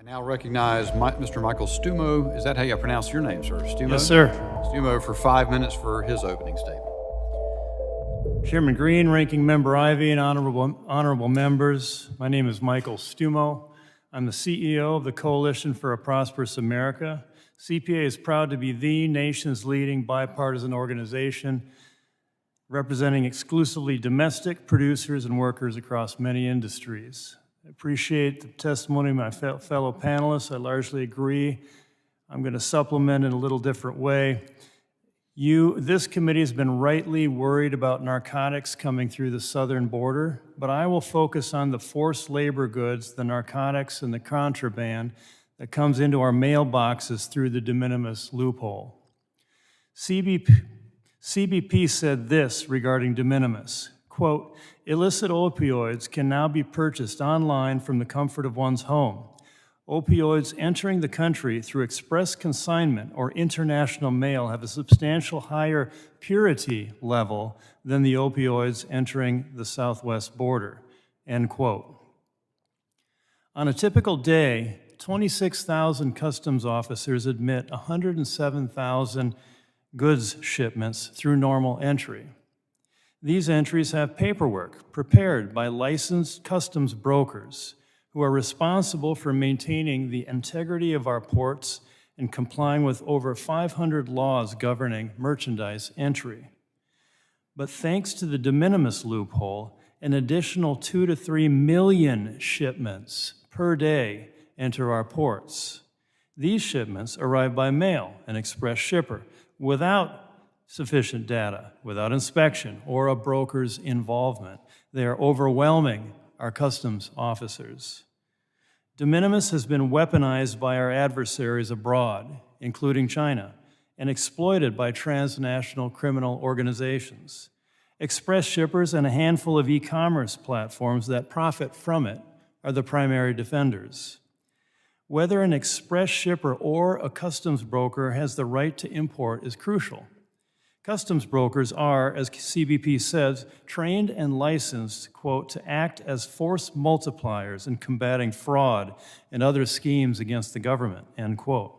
now recognize Mr. Michael Stumo. Is that how you pronounce your name, sir? Stumo? Yes, sir. Stumo for 5 minutes for his opening statement. Chairman Green, Ranking Member Ivey, and honorable members, my name is Michael Stumo. I'm the CEO of the Coalition for a Prosperous America. CPA is proud to be the nation's leading bipartisan organization representing exclusively domestic producers and workers across many industries. I appreciate the testimony of my fellow panelists. I largely agree. I'm going to supplement in a little different way. This committee has been rightly worried about narcotics coming through the southern border, but I will focus on the forced labor goods, the narcotics, and the contraband that comes into our mailboxes through the de minimis loophole. CBP said this regarding de minimis, quote, illicit opioids can now be purchased online from the comfort of one's home. Opioids entering the country through express consignment or international mail have a substantial higher purity level than the opioids entering the southwest border, end quote. On a typical day, 26,000 customs officers admit 107,000 goods shipments through normal entry. These entries have paperwork prepared by licensed customs brokers who are responsible for maintaining the integrity of our ports and complying with over 500 laws governing merchandise entry. But thanks to the de minimis loophole, an additional 2 to 3 million shipments per day enter our ports. These shipments arrive by mail and express shipper without sufficient data, without inspection, or a broker's involvement. They are overwhelming our customs officers. De minimis has been weaponized by our adversaries abroad, including China, and exploited by transnational criminal organizations. Express shippers and a handful of e-commerce platforms that profit from it are the primary defenders. Whether an express shipper or a customs broker has the right to import is crucial. Customs brokers are, as CBP says, trained and licensed, quote, to act as force multipliers in combating fraud and other schemes against the government, end quote.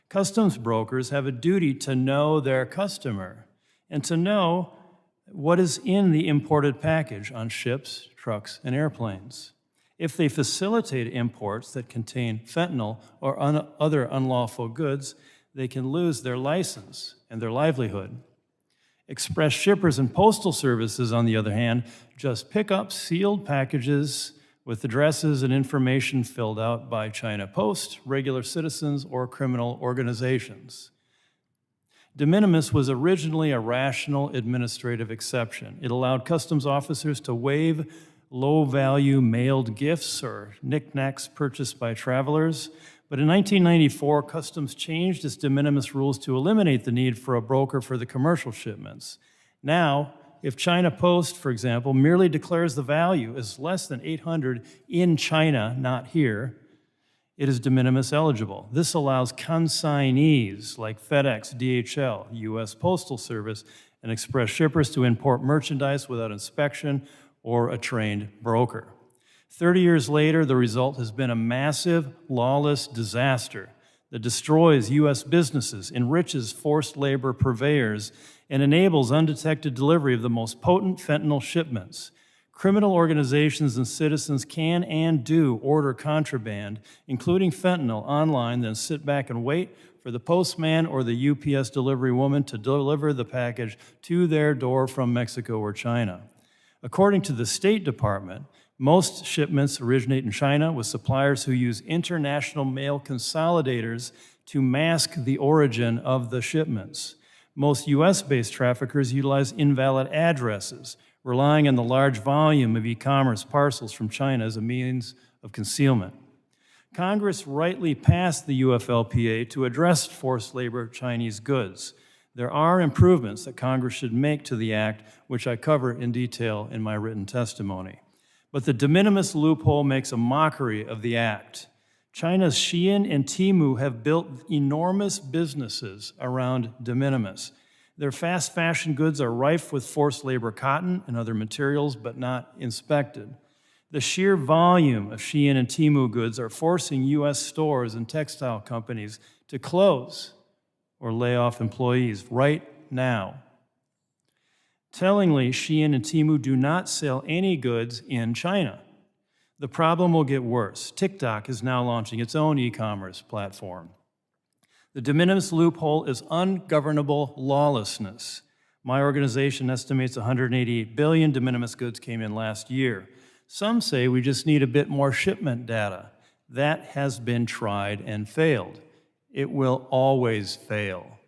Customs brokers have a duty to know their customer and to know what is in the imported package on ships, trucks, and airplanes. If they facilitate imports that contain fentanyl or other unlawful goods, they can lose their license and their livelihood. Express shippers and postal services, on the other hand, just pick up sealed packages with addresses and information filled out by China Post, regular citizens, or criminal organizations. De minimis was originally a rational administrative exception. It allowed customs officers to waive low-value mailed gifts or knickknacks purchased by travelers. But in 1994, Customs changed its de minimis rules to eliminate the need for a broker for the commercial shipments. Now, if China Post, for example, merely declares the value as less than $800 in China, not here, it is de minimis eligible. This allows consignees like FedEx, DHL, U.S. Postal Service, and express shippers to import merchandise without inspection or a trained broker. 30 years later, the result has been a massive, lawless disaster that destroys U.S. businesses, enriches forced labor purveyors, and enables undetected delivery of the most potent fentanyl shipments. Criminal organizations and citizens can and do order contraband, including fentanyl, online, then sit back and wait for the postman or the UPS delivery woman to deliver the package to their door from Mexico or China. According to the State Department, most shipments originate in China with suppliers who use international mail consolidators to mask the origin of the shipments. Most US-based traffickers utilize invalid addresses, relying on the large volume of e-commerce parcels from China as a means of concealment. Congress rightly passed the UFLPA to address forced labor Chinese goods. There are improvements that Congress should make to the act, which I cover in detail in my written testimony. But the de minimis loophole makes a mockery of the act. China's Shein and Temu have built enormous businesses around de minimis. Their fast fashion goods are rife with forced labor cotton and other materials, but not inspected. The sheer volume of Shein and Temu goods are forcing U.S. stores and textile companies to close or lay off employees right now. Tellingly, Shein and Temu do not sell any goods in China. The problem will get worse. TikTok is now launching its own e-commerce platform. The de minimis loophole is ungovernable lawlessness. My organization estimates 188 billion de minimis goods came in last year. Some say we just need a bit more shipment data. That has been tried and failed. It will always fail.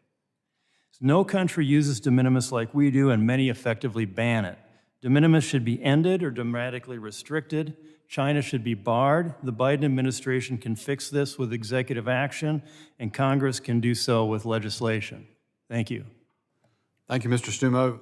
No country uses de minimis like we do, and many effectively ban it. De minimis should be ended or dramatically restricted. China should be barred. The Biden administration can fix this with executive action, and Congress can do so with legislation. Thank you. Thank you, Mr. Stumo.